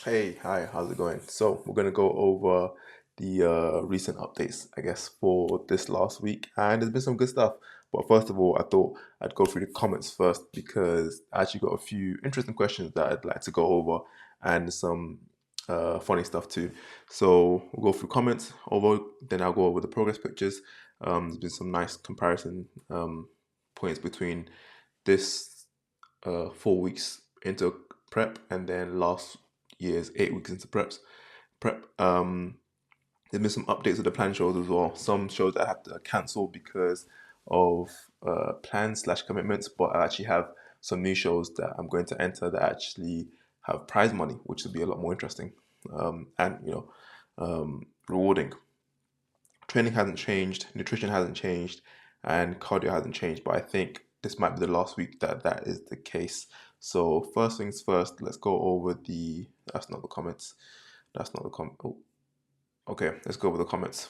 Hey, hi, how's it going? So, we're going to go over the recent updates, I guess, for this last week, and there's been some good stuff. But first of all, I thought I'd go through the comments first because I actually got a few interesting questions that I'd like to go over and some funny stuff too. So, we'll go through comments over, then I'll go over the progress pictures. There's been some nice comparison points between this 4 weeks into prep and then last year's 8 weeks into prep. There's been some updates of the plan shows as well. Some shows I had to cancel because of plans slash commitments, but I actually have some new shows that I'm going to enter that actually have prize money, which will be a lot more interesting and rewarding. Training hasn't changed, nutrition hasn't changed, and cardio hasn't changed. But I think this might be the last week that that is the case. So first things first, let's go over the. That's not the comments. That's not the comment. Oh, okay, let's go over the comments.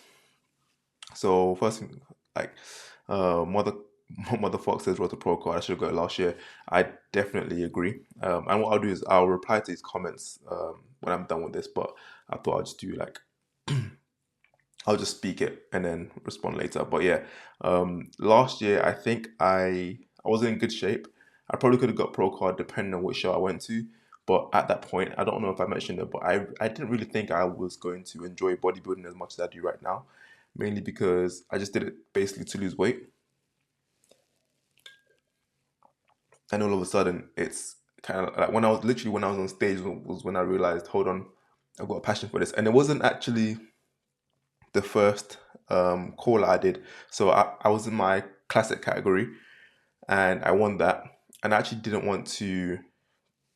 So first thing, like, mother. Mother Fox says wrote a pro card. I should have got it last year. I definitely agree. And what I'll do is I'll reply to these comments when I'm done with this. But I thought I'd just do like I'll just speak it and then respond later. But yeah, last year I think I was in good shape. I probably could have got pro card depending on which show I went to. But at that point, I don't know if I mentioned it, but I didn't really think I was going to enjoy bodybuilding as much as I do right now. Mainly because I just did it basically to lose weight. And all of a sudden it's kind of like when I was on stage was when I realized, hold on, I've got a passion for this. And it wasn't actually the first call I did. So I was in my classic category and I won that. And I actually didn't want to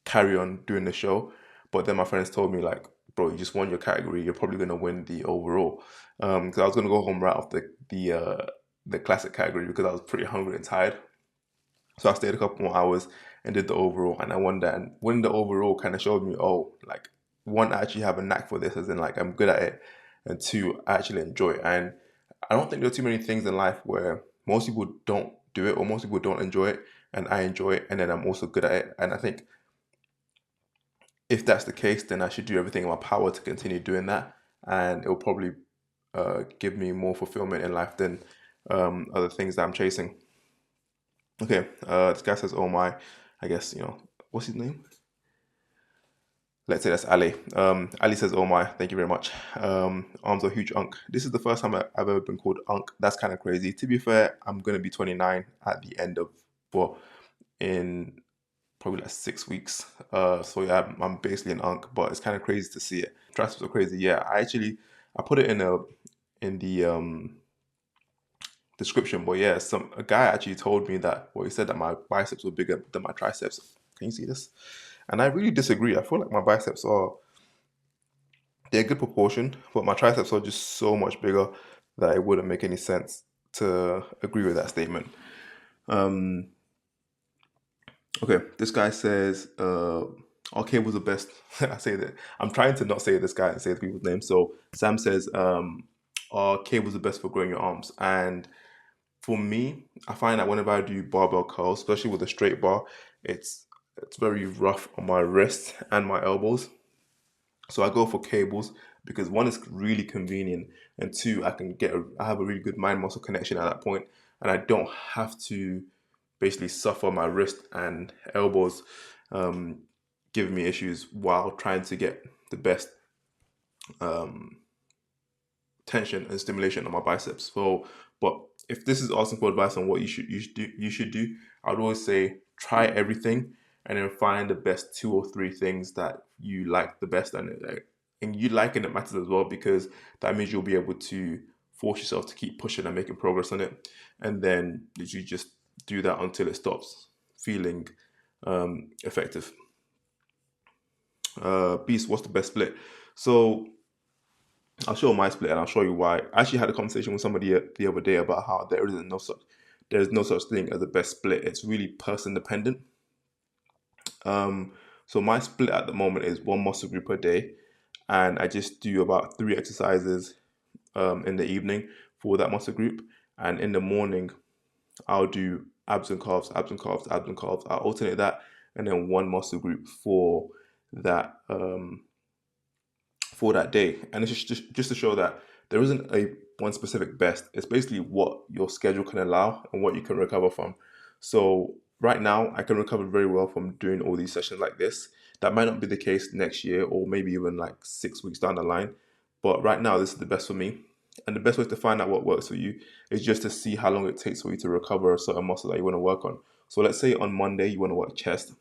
carry on doing the show. But then my friends told me, like, bro, you just won your category. You're probably going to win the overall. Because I was going to go home right off the classic category because I was pretty hungry and tired. So I stayed a couple more hours and did the overall, and I won that. And winning the overall kind of showed me, oh, like, one, I actually have a knack for this, as in like I'm good at it, and two, I actually enjoy it. And I don't think there are too many things in life where most people don't do it or most people don't enjoy it, and I enjoy it, and then I'm also good at it. And I think if that's the case, then I should do everything in my power to continue doing that, and it will probably give me more fulfillment in life than other things that I'm chasing. Okay, this guy says, "Oh my," I guess what's his name? Let's say that's Ali. Ali says, "Oh my, thank you very much." Arms are huge, Unk. This is the first time I've ever been called Unk. That's kind of crazy. To be fair, I'm gonna be 29 at the end of well, in probably like 6 weeks. So yeah, I'm basically an Unk, but it's kind of crazy to see it. Triceps are crazy. Yeah, I put it in the description, but yeah, some a guy actually told me that. Well, he said that my biceps were bigger than my triceps. Can you see this? And I really disagree. I feel like my biceps are they're a good proportion, but my triceps are just so much bigger that it wouldn't make any sense to agree with that statement. Um, okay, this guy says our cable's the best. I say that I'm trying to not say this guy and say the people's names. So Sam says our cable's the best for growing your arms, and for me, I find that whenever I do barbell curls, especially with a straight bar, it's very rough on my wrists and my elbows. So I go for cables because one is really convenient, and two, I have a really good mind muscle connection at that point, and I don't have to basically suffer my wrist and elbows um, giving me issues while trying to get the best tension and stimulation on my biceps. So, but if this is asking for advice on what you should do, I would always say try everything and then find the best two or three things that you like the best, and you liking it matters as well because that means you'll be able to force yourself to keep pushing and making progress on it, and then you just do that until it stops feeling effective. Beast, what's the best split? So I'll show my split and I'll show you why. I actually had a conversation with somebody the other day about how there's no such thing as a best split. It's really person dependent. So my split at the moment is one muscle group per day, and I just do about three exercises in the evening for that muscle group, and in the morning I'll do abs and calves, abs and calves, abs and calves. I'll alternate that, and then one muscle group for that. for that day. And it's just to show that there isn't a one specific best. It's basically what your schedule can allow and what you can recover from. So right now, I can recover very well from doing all these sessions like this. That might not be the case next year or maybe even like 6 weeks down the line. But right now, this is the best for me. And the best way to find out what works for you is just to see how long it takes for you to recover a certain muscle that you want to work on. So let's say on Monday you want to work chest,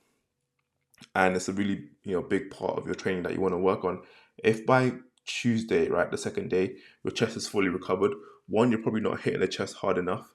and it's a really big part of your training that you want to work on. If by Tuesday, right, the second day, your chest is fully recovered, one, you're probably not hitting the chest hard enough,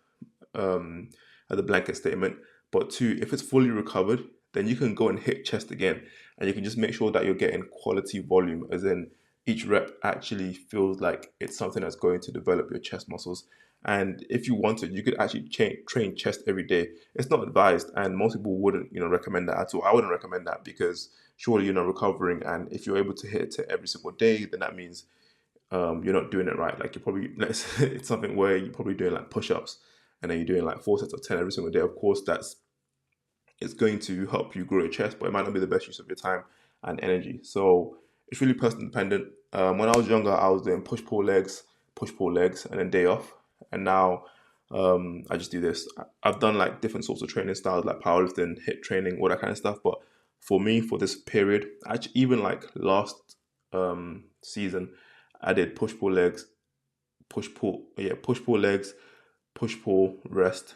um, as a blanket statement. But two, if it's fully recovered, then you can go and hit chest again, and you can just make sure that you're getting quality volume, as in each rep actually feels like it's something that's going to develop your chest muscles. And if you wanted, you could actually train chest every day. It's not advised, and most people wouldn't, recommend that at all. I wouldn't recommend that because surely you're not recovering, and if you're able to hit it every single day, then that means you're not doing it right. Like you're probably, it's something where you're probably doing like push-ups, and then you're doing like 4 sets of 10 every single day. Of course, it's going to help you grow your chest, but it might not be the best use of your time and energy. So it's really person dependent. When I was younger, I was doing push pull legs, and then day off. And now I just do this. I've done like different sorts of training styles, like powerlifting, hit training, all that kind of stuff. But for me, for this period, actually, even like last season, I did push pull legs, push pull rest.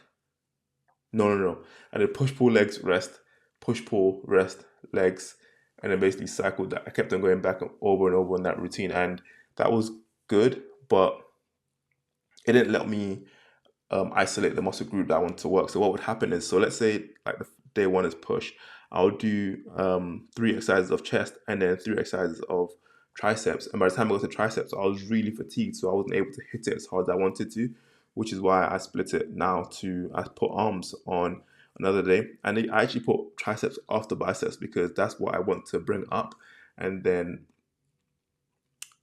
No. I did push pull legs rest, push pull rest legs, and then basically cycled that. I kept on going back over and over on that routine, and that was good, but it didn't let me isolate the muscle group that I want to work. So what would happen is, so let's say like the day one is push, I'll do 3 exercises of chest and then 3 exercises of triceps. And by the time I got to triceps, I was really fatigued, so I wasn't able to hit it as hard as I wanted to, which is why I split it now I put arms on another day, and I actually put triceps after biceps because that's what I want to bring up, and then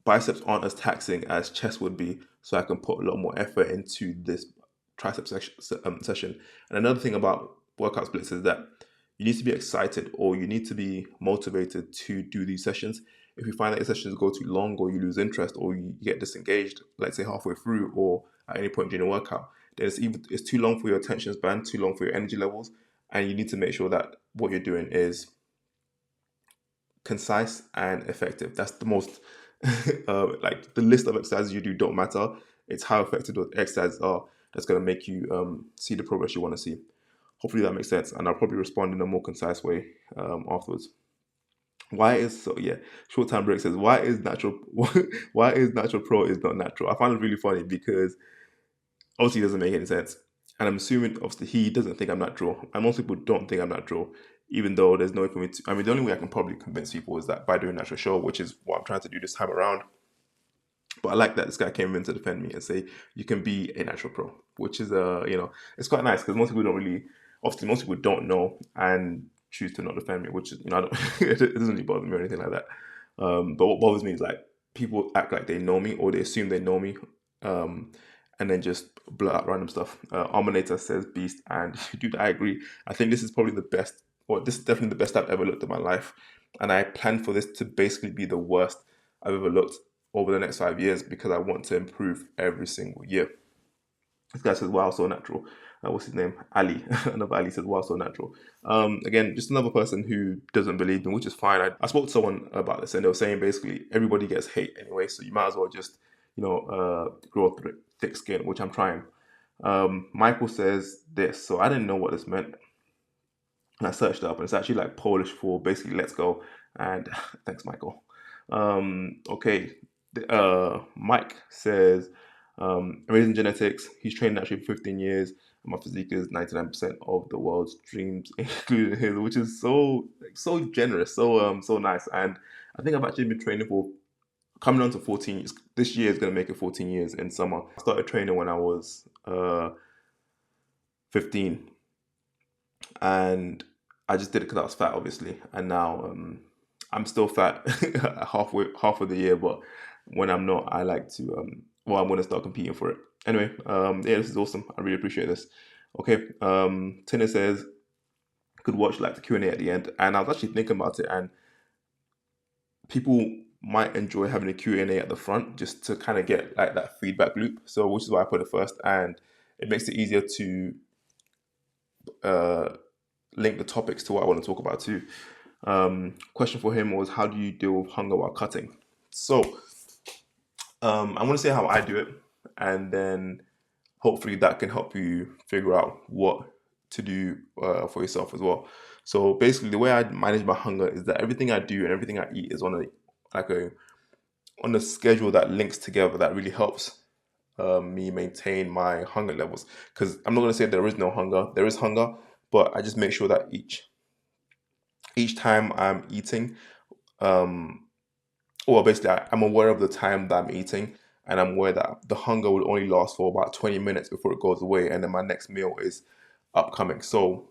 biceps aren't as taxing as chest would be, so I can put a lot more effort into this session. And another thing about workout splits is that you need to be excited or you need to be motivated to do these sessions. If you find that your sessions go too long, or you lose interest, or you get disengaged, let's say halfway through or at any point during the workout, then it's too long for your attention span, too long for your energy levels, and you need to make sure that what you're doing is concise and effective. That's the most like the list of exercises you do don't matter. It's how effective those exercises are that's going to make you see the progress you want to see. Hopefully that makes sense, and I'll probably respond in a more concise way afterwards. Why is so yeah? Short time break says why is natural why is natural pro is not natural? I find it really funny because obviously it doesn't make any sense. And I'm assuming obviously he doesn't think I'm natural. And most people don't think I'm natural, even though there's no way for me to. I mean, the only way I can probably convince people is that by doing natural show, which is what I'm trying to do this time around. But I like that this guy came in to defend me and say you can be a natural pro, which is it's quite nice because most people don't really. Obviously, most people don't know and choose to not defend me, which is I don't, it doesn't really bother me or anything like that. But what bothers me is like people act like they know me or they assume they know me, um, and then just blurt out random stuff. Arminator says beast, and dude, I agree. I think this is probably the best, or this is definitely the best I've ever looked at my life, and I plan for this to basically be the worst I've ever looked over the next 5 years because I want to improve every single year. This guy says, "Wow, so natural." What's his name? Ali. Another Ali says, "Wow, so natural." Again, just another person who doesn't believe me, which is fine. I spoke to someone about this, and they were saying basically everybody gets hate anyway, so you might as well just grow a thick skin, which I'm trying. Michael says this, so I didn't know what this meant, and I searched it up, and it's actually like Polish for basically "let's go." And thanks, Michael. Okay, Mike says, amazing genetics. He's trained actually for 15 years. And my physique is 99% of the world's dreams, including his, which is so generous, so nice. And I think I've actually been training for coming on to 14 years. This year is going to make it 14 years in summer. I started training when I was 15, and I just did it because I was fat, obviously. And now I'm still fat half of the year, but when I'm not, I like to I'm gonna start competing for it. Anyway, yeah, this is awesome. I really appreciate this. Okay, Tina says could watch like the Q&A at the end, and I was actually thinking about it, and people might enjoy having a Q&A at the front just to kind of get like that feedback loop. So which is why I put it first, and it makes it easier to uh, link the topics to what I want to talk about too. Question for him was, how do you deal with hunger while cutting? So I'm going to say how I do it, and then hopefully that can help you figure out what to do for yourself as well. So basically, the way I manage my hunger is that everything I do and everything I eat is on a schedule that links together, that really helps me maintain my hunger levels. Because I'm not going to say there is no hunger. There is hunger, but I just make sure that each time I'm eating, um, or basically I'm aware of the time that I'm eating, and I'm aware that the hunger will only last for about 20 minutes before it goes away, and then my next meal is upcoming. So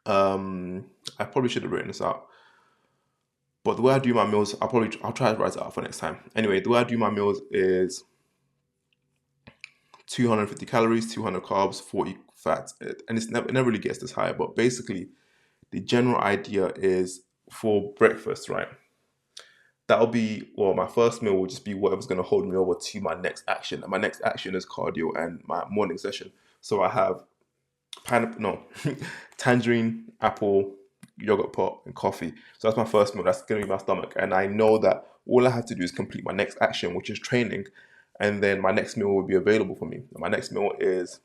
I probably should have written this out. But the way I do my meals, I'll try to write it out for next time. Anyway, the way I do my meals is 250 calories, 200 carbs, 40 fats, and it never really gets this high. But basically, the general idea is for breakfast, right? That'll be, well, my first meal will just be whatever's going to hold me over to my next action. And my next action is cardio and my morning session. So I have pineapple, no, tangerine, apple, yogurt pot, and coffee. So that's my first meal. That's going to be my stomach. And I know that all I have to do is complete my next action, which is training. And then my next meal will be available for me. My next meal is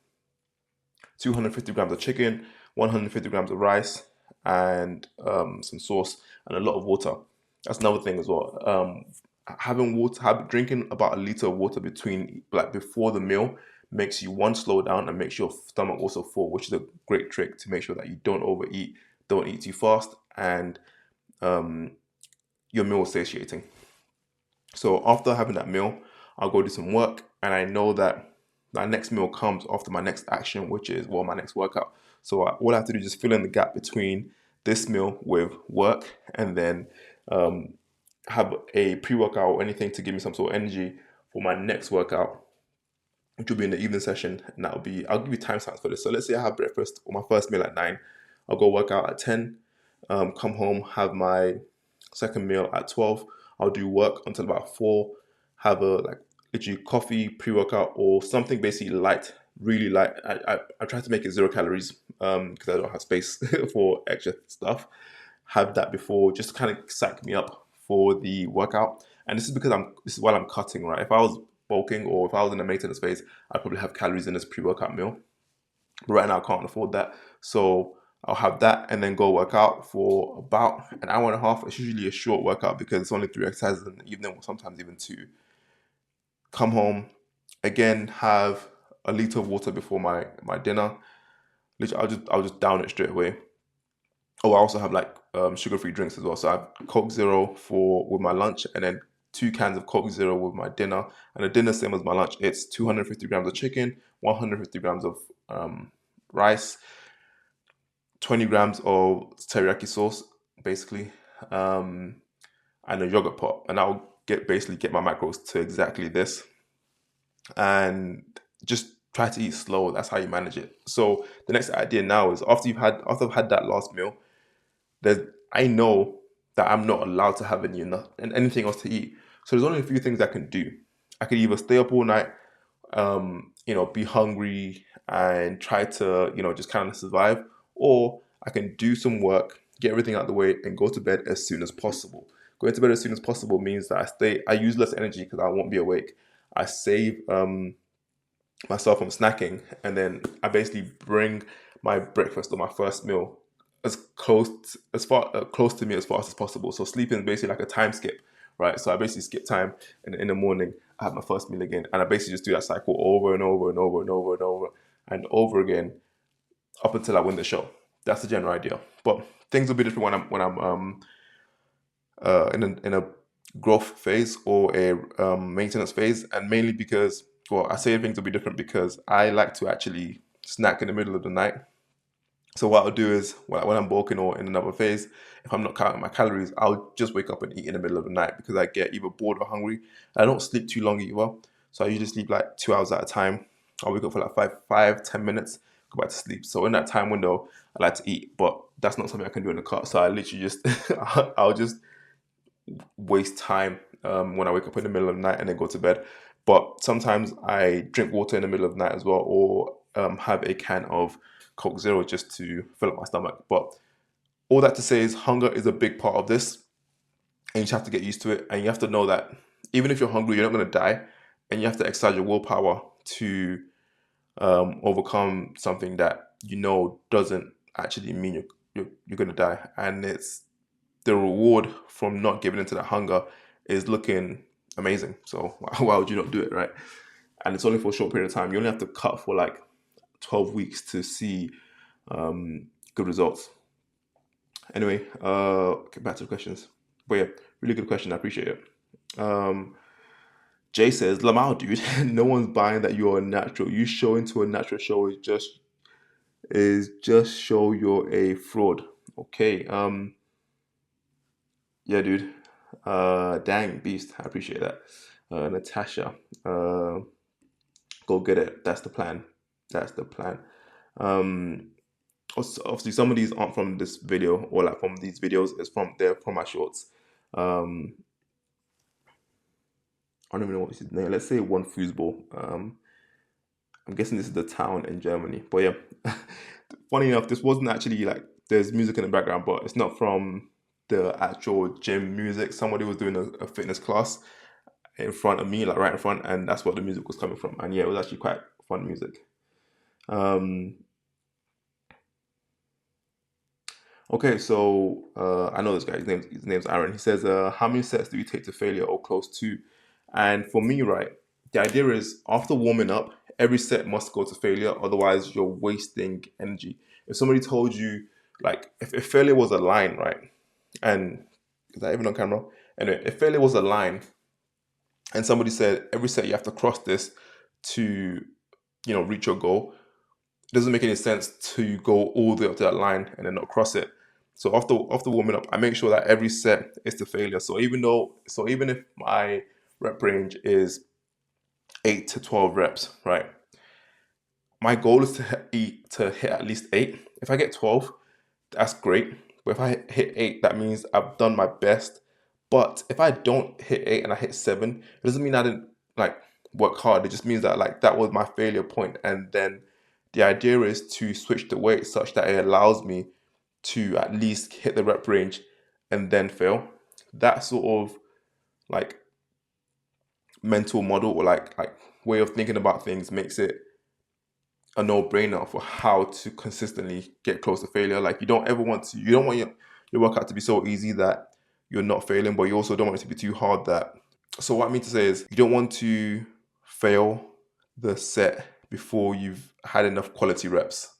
250 grams of chicken, 150 grams of rice, and some sauce, and a lot of water. That's another thing as well. Drinking about a liter of water before the meal makes you, one, slow down, and makes your stomach also full, which is a great trick to make sure that you don't overeat, don't eat too fast, and um, your meal is satiating. So after having that meal, I'll go do some work, and I know that my next meal comes after my next action, which is, well, my next workout. So all I have to do is just fill in the gap between this meal with work, and then um, have a pre-workout or anything to give me some sort of energy for my next workout, which will be in the evening session. And I'll give you timestamps for this. So let's say I have breakfast or my first meal at 9. I'll go work out at 10, come home, have my second meal at 12. I'll do work until about 4, have a literally coffee, pre-workout, or something basically light, really light. I try to make it 0 calories because I don't have space for extra stuff. Have that before, just to kind of sack me up for the workout. And this is because this is while I'm cutting, right? If I was bulking or if I was in a maintenance phase, I'd probably have calories in this pre-workout meal. But right now I can't afford that. So I'll have that and then go work out for about an hour and a half. It's usually a short workout because it's only 3 exercises in the evening, or sometimes even 2. Come home, again, have a liter of water before my dinner. Literally, I'll just down it straight away. Oh, I also have sugar-free drinks as well. So I have Coke Zero with my lunch, and then 2 cans of Coke Zero with my dinner. And the dinner, same as my lunch. It's 250 grams of chicken, 150 grams of rice, 20 grams of teriyaki sauce, basically, and a yogurt pot. And I'll basically get my macros to exactly this, and just try to eat slow. That's how you manage it. So the next idea now is, after I've had that last meal, I know that I'm not allowed to have anything else to eat. So there's only a few things I can do. I could either stay up all night, be hungry and try to, just kind of survive, or I can do some work, get everything out of the way, and go to bed as soon as possible. Going to bed as soon as possible means that I use less energy because I won't be awake. I save myself from snacking, and then I basically bring my breakfast or my first meal close to me as fast as possible. So sleeping is basically like a time skip, right? So I basically skip time, and in the morning I have my first meal again, and I basically just do that cycle over and over and over and over and over and over again up until I win the show. That's the general idea. But things will be different when I'm in a growth phase or a maintenance phase, and mainly because, well, I say things will be different because I like to actually snack in the middle of the night. So what I'll do is, when I'm bulking or in another phase, if I'm not counting my calories, I'll just wake up and eat in the middle of the night because I get either bored or hungry. I don't sleep too long either, so I usually sleep like 2 hours at a time. I'll wake up for like 10 minutes, go back to sleep. So in that time window, I like to eat, but that's not something I can do in the car. So I literally just, I'll just waste time when I wake up in the middle of the night and then go to bed. But sometimes I drink water in the middle of the night as well, or have a can of Coke Zero just to fill up my stomach. But all that to say is hunger is a big part of this, and you just have to get used to it. And you have to know that even if you're hungry, you're not going to die, and you have to exercise your willpower to overcome something that you know doesn't actually mean you're going to die. And it's the reward from not giving into that hunger is looking amazing. So why would you not do it, right? And it's only for a short period of time. You only have to cut for like 12 weeks to see good results. Anyway, get back to the questions. But yeah, really good question. I appreciate it. Jay says, Lamau, dude, no one's buying that you're a natural. You show into a natural show is just show you're a fraud. Okay. Yeah, dude. Dang, beast. I appreciate that. Natasha, go get it. That's the plan. That's the plan. Obviously, some of these aren't from this video or like from these videos. They're from my shorts. I don't even know what his name. Let's say one foosball. I'm guessing this is the town in Germany. But yeah, funny enough, this wasn't actually like there's music in the background, but it's not from the actual gym music. Somebody was doing a fitness class in front of me, like right in front, and that's what the music was coming from. And yeah, it was actually quite fun music. Um, okay, so I know this guy. His name's Aaron. He says, "How many sets do you take to failure or close to?" And for me, right, the idea is after warming up, every set must go to failure. Otherwise, you're wasting energy. If somebody told you, like, if failure was a line, right, and is that even on camera? Anyway, if failure was a line, and somebody said every set you have to cross this to, reach your goal, it doesn't make any sense to go all the way up to that line and then not cross it. So after warming up, I make sure that every set is to failure. So even if my rep range is 8 to 12 reps, right? My goal is to hit at least 8. If I get 12, that's great. But if I hit 8, that means I've done my best. But if I don't hit 8 and I hit 7, it doesn't mean I didn't like work hard. It just means that like that was my failure point. And then the idea is to switch the weight such that it allows me to at least hit the rep range and then fail. That sort of like mental model or like way of thinking about things makes it a no-brainer for how to consistently get close to failure. Like you don't want your workout to be so easy that you're not failing, but you also don't want it to be too hard that. So what I mean to say is you don't want to fail the set before you've had enough quality reps.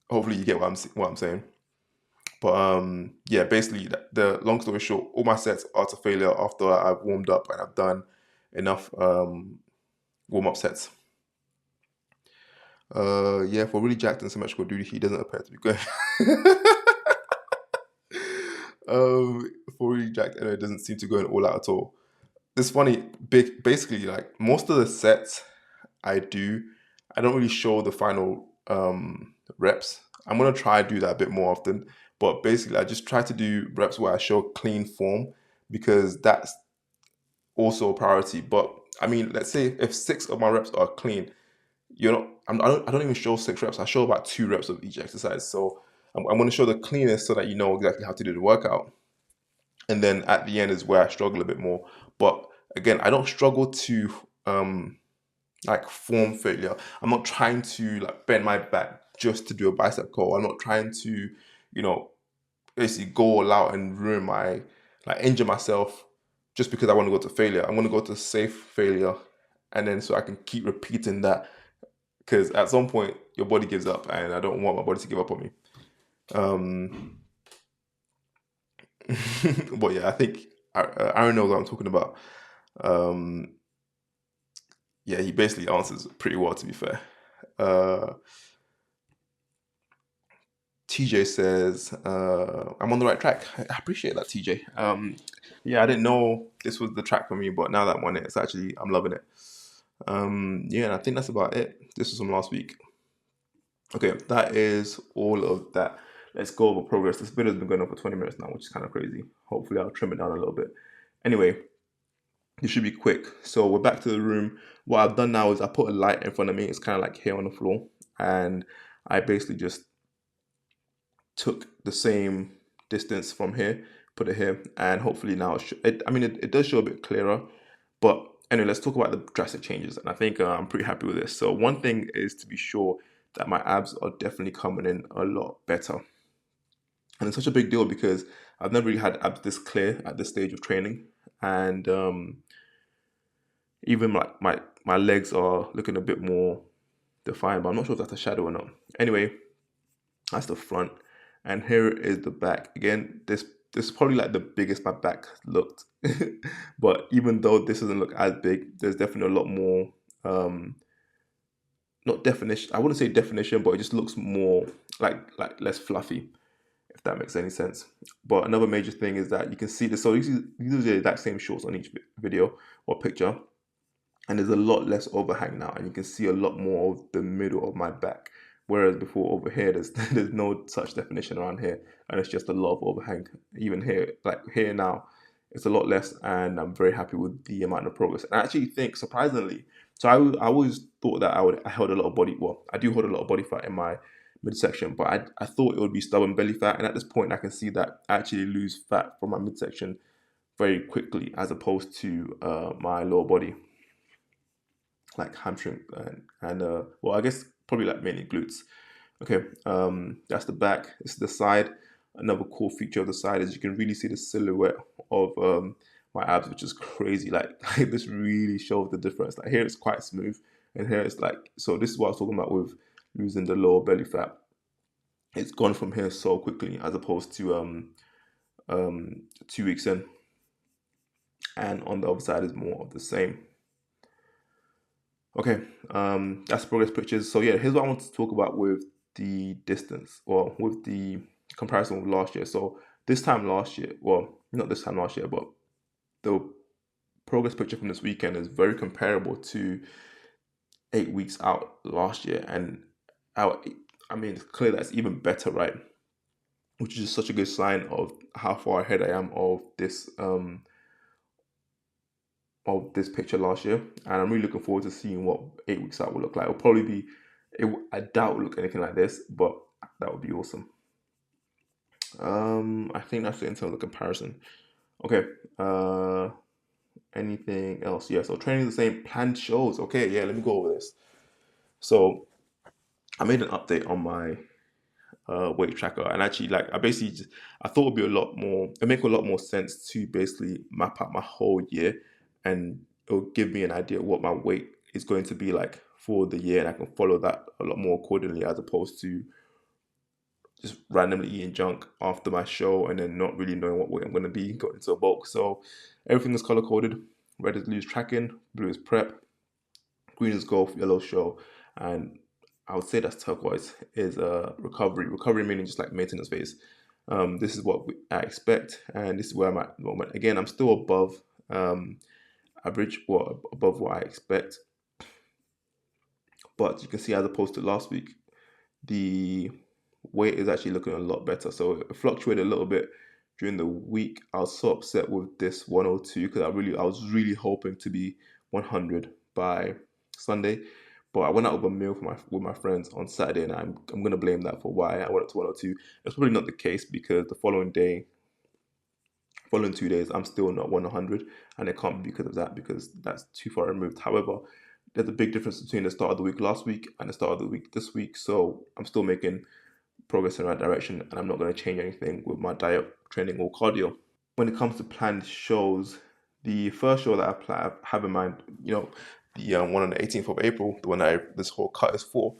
Hopefully you get what I'm saying. But yeah, basically the long story short, all my sets are to failure after I've warmed up and I've done enough warm up sets. Yeah, for really jacked and symmetrical dude, he doesn't appear to be good. For really jacked, and it doesn't seem to go in all out at all. It's funny, basically, like most of the sets I do, I don't really show the final reps. I'm gonna try to do that a bit more often, but basically, I just try to do reps where I show clean form because that's also a priority. But I mean, let's say if 6 of my reps are clean, I don't even show 6 reps. I show about 2 reps of each exercise. So I'm going to show the cleanest so that you know exactly how to do the workout. And then at the end is where I struggle a bit more. But again, I don't struggle to like form failure. I'm not trying to like bend my back just to do a bicep curl. I'm not trying to, you know, basically go all out and ruin my like injure myself just because I want to go to failure. I'm going to go to safe failure, and then so I can keep repeating that because at some point your body gives up, and I don't want my body to give up on me. Um, but yeah, I think Aaron knows what I'm talking about. Um, yeah, he basically answers pretty well, to be fair. Uh, TJ says, I'm on the right track. I appreciate that, TJ. Yeah, I didn't know this was the track for me, but now that I'm on it, I'm loving it. Yeah, and I think that's about it. This was from last week. Okay, that is all of that. Let's go over progress. This video has been going on for 20 minutes now, which is kind of crazy. Hopefully, I'll trim it down a little bit. Anyway, this should be quick. So we're back to the room. What I've done now is I put a light in front of me. It's kind of like here on the floor, and I basically just took the same distance from here, put it here, and hopefully now it does show a bit clearer. But anyway, let's talk about the drastic changes, and I think I'm pretty happy with this. So one thing is to be sure that my abs are definitely coming in a lot better, and it's such a big deal because I've never really had abs this clear at this stage of training, and even like my legs are looking a bit more defined, but I'm not sure if that's a shadow or not. Anyway, that's the front, and here is the back. Again, this is probably like the biggest my back looked, but even though this doesn't look as big, there's definitely a lot more. Not definition. I wouldn't say definition, but it just looks more like less fluffy, if that makes any sense. But another major thing is that you can see this. So these are the exact same shorts on each video or picture, and there's a lot less overhang now, and you can see a lot more of the middle of my back. Whereas before over here, there's no such definition around here, and it's just a lot of overhang. Even here, like here now, it's a lot less, and I'm very happy with the amount of progress. And I actually think surprisingly, so I always thought that I held a lot of body. Well, I do hold a lot of body fat in my midsection, but I thought it would be stubborn belly fat, and at this point, I can see that I actually lose fat from my midsection very quickly as opposed to my lower body, like hamstring and well, I guess probably like mainly glutes. Okay, that's the back. This is the side. Another cool feature of the side is you can really see the silhouette of my abs, which is crazy. Like this really shows the difference. Like here it's quite smooth, and here it's like, so this is what I was talking about with losing the lower belly fat. It's gone from here so quickly as opposed to 2 weeks in, and on the other side is more of the same. Okay, that's progress pictures. So yeah, here's what I want to talk about with the distance, or with the comparison with last year. So this time last year, well, not this time last year, but the progress picture from this weekend is very comparable to 8 weeks out last year, and our, I mean, it's clear that's even better, right? Which is just such a good sign of how far ahead I am of this picture last year, and I'm really looking forward to seeing what 8 weeks out will look like. It'll probably be, I doubt it'll look anything like this, but that would be awesome. I think that's it in terms of comparison. Okay. Anything else? Yeah. So training the same, planned shows. Okay. Yeah. Let me go over this. So I made an update on my weight tracker, and actually, like, I thought it'd be a lot more. It make a lot more sense to basically map out my whole year, and it'll give me an idea of what my weight is going to be like for the year, and I can follow that a lot more accordingly, as opposed to just randomly eating junk after my show and then not really knowing what weight I'm going to be going into a bulk. So everything is color coded. Red is loose tracking, blue is prep, green is golf, yellow show, and I would say that's turquoise is recovery. Recovery meaning just like maintenance phase. This is what I expect, and this is where I'm at the moment. Again, I'm still above average, or above what I expect, but you can see as opposed to last week, the weight is actually looking a lot better. So it fluctuated a little bit during the week. I was so upset with this 102 because I was really hoping to be 100 by Sunday. But I went out with a meal with my friends on Saturday, and I'm gonna blame that for why I went up to 102. It's probably not the case because the following 2 days, I'm still not 100, and it can't be because of that, because that's too far removed. However, there's a big difference between the start of the week last week and the start of the week this week, so I'm still making progress in the right direction, and I'm not going to change anything with my diet, training, or cardio. When it comes to planned shows, the first show that I have in mind, the one on the 18th of April, the one that this whole cut is for.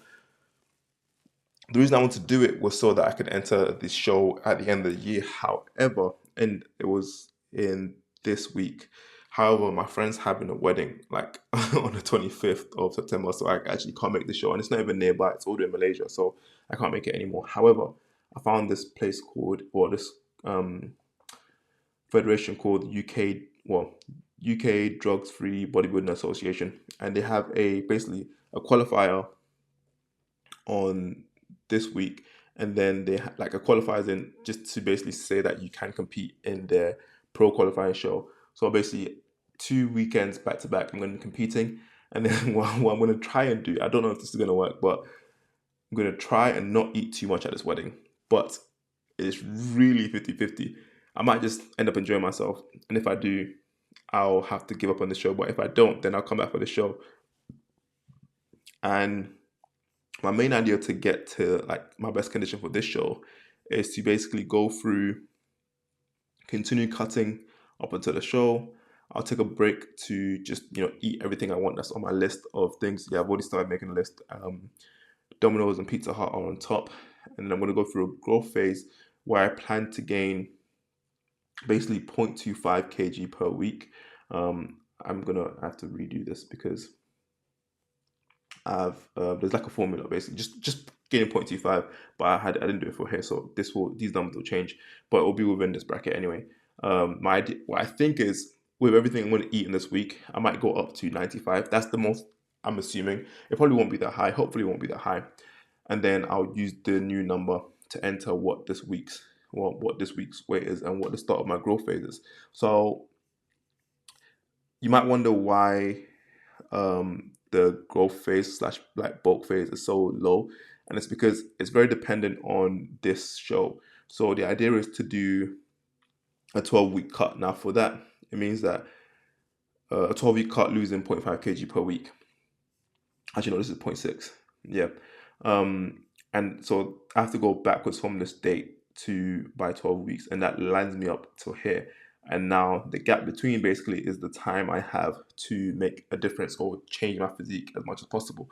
The reason I wanted to do it was so that I could enter this show at the end of the year. However, and it was in this week. However, my friend's having a wedding like on the 25th of September, so I actually can't make the show, and it's not even nearby. It's all in Malaysia, so I can't make it anymore. However, I found this place called, or this federation called UK Drugs Free Bodybuilding Association, and they have basically a qualifier on this week, and then they like a qualifiers in just to basically say that you can compete in their pro qualifying show. So basically, 2 weekends back to back, I'm going to be competing. And then what I'm going to try and do, I don't know if this is going to work, but I'm going to try and not eat too much at this wedding. But it's really 50-50. I might just end up enjoying myself. And if I do, I'll have to give up on the show. But if I don't, then I'll come back for the show. And my main idea to get to like my best condition for this show is to basically go through, continue cutting up until the show. I'll take a break to just eat everything I want that's on my list of things. Yeah, I've already started making a list. Domino's and Pizza Hut are on top, and then I'm going to go through a growth phase where I plan to gain basically 0.25 kg per week. I'm gonna have to redo this because I've there's like a formula basically just gaining 0.25, but I didn't do it for here, so these numbers will change, but it will be within this bracket anyway. My idea, what I think is, with everything I'm going to eat in this week, I might go up to 95. That's the most I'm assuming. It probably won't be that high. Hopefully, it won't be that high. And then I'll use the new number to enter what this week's weight is and what the start of my growth phase is. So you might wonder why the growth phase slash like bulk phase is so low, and it's because it's very dependent on this show. So the idea is to do a 12-week cut. Now for that, it means that a 12-week cut losing 0.5 kg per week. Actually, no, this is 0.6. Yeah. And so I have to go backwards from this date to by 12 weeks, and that lines me up till here. And now the gap between basically is the time I have to make a difference or change my physique as much as possible.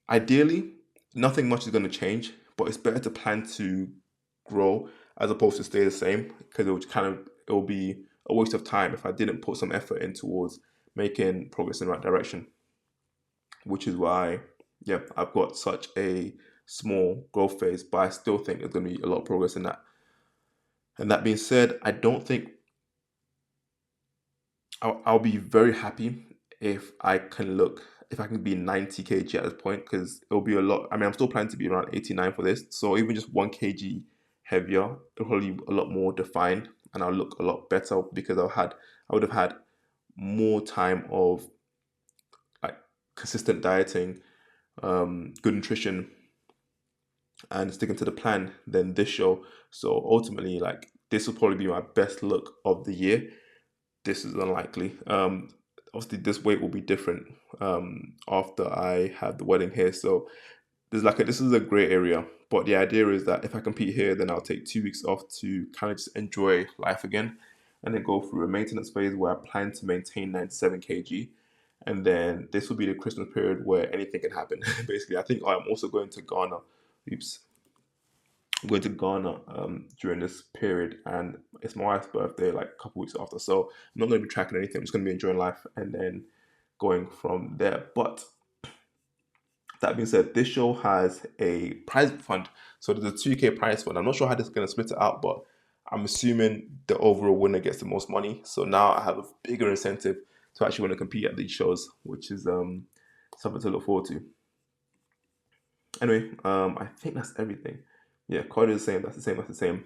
Ideally, nothing much is going to change, but it's better to plan to grow as opposed to stay the same, because it will be a waste of time if I didn't put some effort in towards making progress in the right direction. Which is why, yeah, I've got such a small growth phase, but I still think there's going to be a lot of progress in that. And that being said, I don't think I'll be very happy if I can be 90 kg at this point, because it'll be a lot. I mean, I'm still planning to be around 89 for this, so even just 1 kg heavier, it'll probably be a lot more defined, and I'll look a lot better because I would have had more time of like consistent dieting, good nutrition, and sticking to the plan than this show. So ultimately, like, this will probably be my best look of the year. This is unlikely. Obviously, this weight will be different after I have the wedding here. So this is a gray area. But the idea is that if I compete here, then I'll take 2 weeks off to kind of just enjoy life again, and then go through a maintenance phase where I plan to maintain 97 kg. And then this will be the Christmas period where anything can happen. Basically, I think I'm also going to Ghana. Oops. I'm going to Ghana during this period, and it's my wife's birthday, like a couple weeks after. So I'm not going to be tracking anything. I'm just going to be enjoying life and then going from there. But that being said, this show has a prize fund. So there's a 2K prize fund. I'm not sure how this is going to split it out, but I'm assuming the overall winner gets the most money. So now I have a bigger incentive to actually want to compete at these shows, which is something to look forward to. Anyway, I think that's everything. Yeah, code is the same. That's the same. That's the same.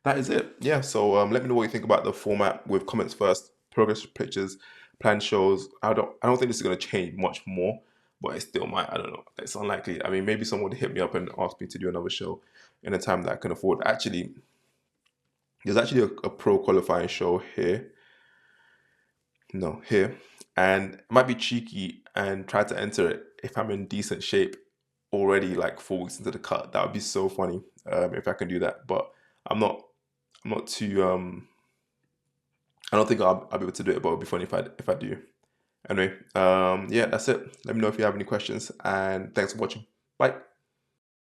That is it. Yeah. So let me know what you think about the format with comments first, progress pictures, plan shows. I don't think this is going to change much more, but it still might. I don't know. It's unlikely. I mean, maybe someone would hit me up and ask me to do another show in a time that I can afford. Actually, there's actually a pro qualifying show here. No, here. And it might be cheeky and try to enter it if I'm in decent shape already, like 4 weeks into the cut. That would be so funny if I can do that. But I'm not. I'm not too. I don't think I'll be able to do it, but it'll be funny if I do. Anyway, yeah, that's it. Let me know if you have any questions, and thanks for watching. Bye.